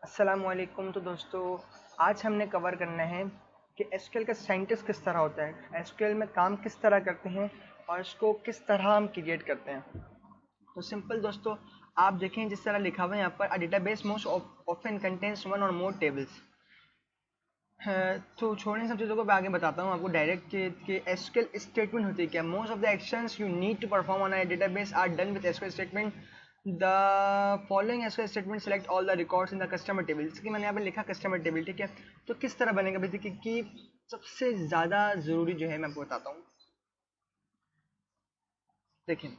अस्सलामुअलैकुम। तो दोस्तों, आज हमने कवर करना है कि एसक्यूएल का साइंटिस्ट किस तरह होता है, एसक्यूएल में काम किस तरह करते हैं और इसको किस तरह हम क्रिएट करते हैं। तो सिंपल दोस्तों, आप देखें जिस तरह लिखा हुआ है यहाँ पर, a database most often contains one और मोर टेबल्स। तो छोड़ने सब चीज़ों को मैं आगे बताता हूँ आपको डायरेक्ट कि एसक्यूएल स्टेटमेंट होती है क्या। Most of the actions you need to perform on a database are done with SQL statement. The following SQL statement select all the records in the customer table. जैसे कि मैंने यहाँ पे लिखा कस्टमर टेबल, ठीक है। तो किस तरह बनेगा बेसिकली कि सबसे ज़्यादा ज़रूरी जो है मैं आपको बताता हूँ। देखिए,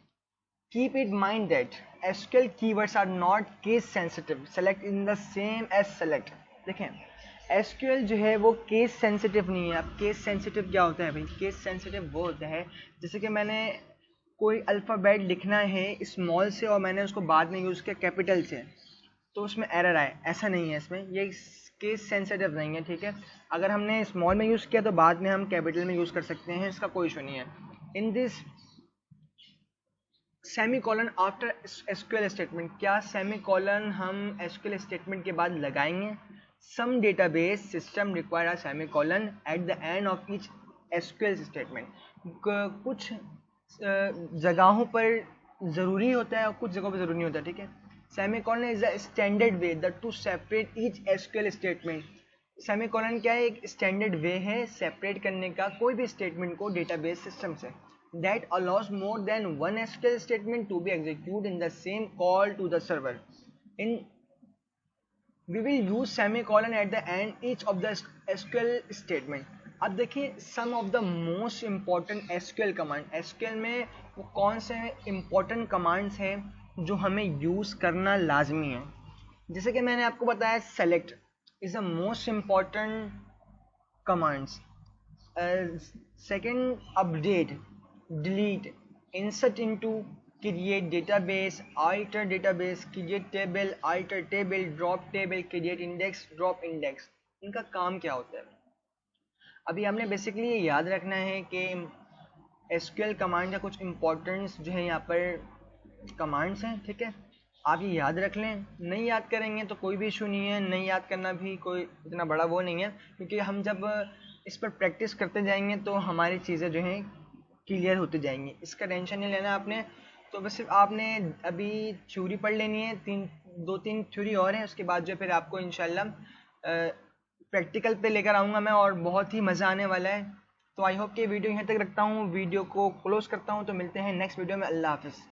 keep in mind that SQL keywords are not case sensitive. Select in the same as select. देखें, SQL जो है वो केस सेंसिटिव नहीं है। अब केस सेंसिटिव क्या होता है भाई? केस सेंसिटिव वो होता है जैसे कि मैंने कोई अल्फ़ाबेट लिखना है स्मॉल से और मैंने उसको बाद में यूज़ किया कैपिटल से, तो उसमें एरर आए, ऐसा नहीं है इसमें। ये केस सेंसिटिव नहीं है, ठीक है। अगर हमने स्मॉल में यूज़ किया तो बाद में हम कैपिटल में यूज़ कर सकते हैं, इसका कोई इशू नहीं है। In this semicolon after SQL statement, क्या सेमी कॉलन हम एसक्यूएल स्टेटमेंट के बाद लगाएंगे? Some database system require a semicolon at the end of each SQL statement. कुछ जगहों पर ज़रूरी होता है और कुछ जगहों पर ज़रूरी नहीं होता, ठीक है। Semicolon is the standard way that to separate each SQL statement. Semicolon क्या है? एक स्टैंडर्ड वे है सेपरेट करने का कोई भी स्टेटमेंट को डेटाबेस सिस्टम से, that allows more than one SQL statement to be executed in the same call to the server. In we will use semicolon at the end each of the SQL statement. अब देखिए, some of the most important SQL command, SQL में वो कौन से important commands हैं जो हमें use करना लाजमी है। जैसे कि मैंने आपको बताया, select is the most important commands. Second, update, delete, insert into, create database, alter database, create table, alter table, drop table, create index, drop index। इनका काम क्या होता है? अभी हमने बेसिकली ये याद रखना है कि एसक्यूएल कमांड का कुछ इंपॉर्टेंस जो है यहाँ पर कमांड्स हैं, ठीक है। आप ये याद रख लें, नहीं याद करेंगे तो कोई भी इशू नहीं है, नहीं याद करना भी कोई इतना बड़ा वो नहीं है, क्योंकि हम जब इस पर प्रैक्टिस करते जाएंगे तो हमारी चीज़ें जो हैं क्लियर होती जाएंगी, इसका टेंशन नहीं लेना आपने। तो बस सिर्फ आपने अभी थ्योरी पढ़ लेनी है, दो तीन थ्योरी और है, उसके बाद जो फिर आपको इंशाल्लाह प्रैक्टिकल पे लेकर आऊँगा मैं और बहुत ही मज़ा आने वाला है। तो आई होप कि वीडियो यहीं तक रखता हूँ, वीडियो को क्लोज करता हूँ। तो मिलते हैं नेक्स्ट वीडियो में। अल्लाह हाफ़िज़।